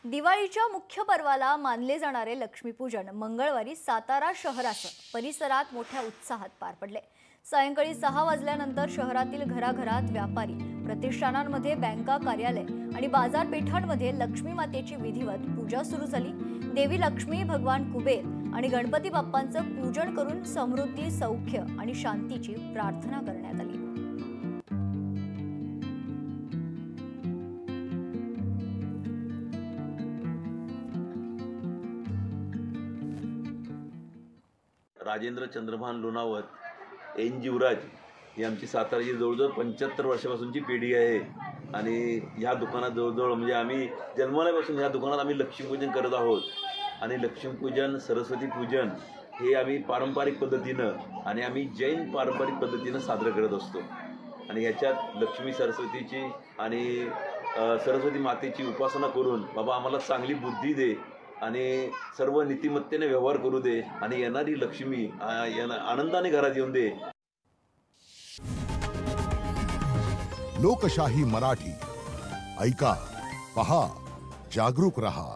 दिवाळीच्या मुख्य पर्वाला मानले जाणारे लक्ष्मीपूजन मंगळवारी सातारा शहरासह परिसरात मोठ्या उत्साहात पार पडले। सायंकाळी 6 वाजल्यानंतर शहरातील घराघरात व्यापारी प्रतिष्ठानांमध्ये बँका कार्यालय आणि बाजारपेठांमध्ये लक्ष्मी मातेची विधिवत पूजा सुरू झाली। देवी लक्ष्मी, भगवान कुबेर आणि गणपती बाप्पांचं पूजन करून समृद्धी, सौख्य आणि शांतीची प्रार्थना करण्यात आली। राजेंद्र चंद्रभान लोणावत, एन जीवराज ही आमची साताराची जवळजवळ 75 वर्षापासूनची पिढी आहे आणि ह्या दुकानात जवळजवळ म्हणजे आम्ही जन्मल्यापासून ह्या दुकानात आम्ही लक्ष्मीपूजन करत आहोत आणि लक्ष्मीपूजन, सरस्वती पूजन हे आम्ही पारंपरिक पद्धतीनं आणि आम्ही जैन पारंपरिक पद्धतीनं साजरं करत असतो आणि ह्याच्यात लक्ष्मी सरस्वतीची आणि सरस्वती मातेची उपासना करून बाबा आम्हाला चांगली बुद्धी दे आणि सर्व नीतिमत्तेने व्यवहार करू दे आणि येणारी लक्ष्मी आनंदाने घरात येऊन दे। लोकशाही मराठी ऐका, पहा, जागरूक रहा।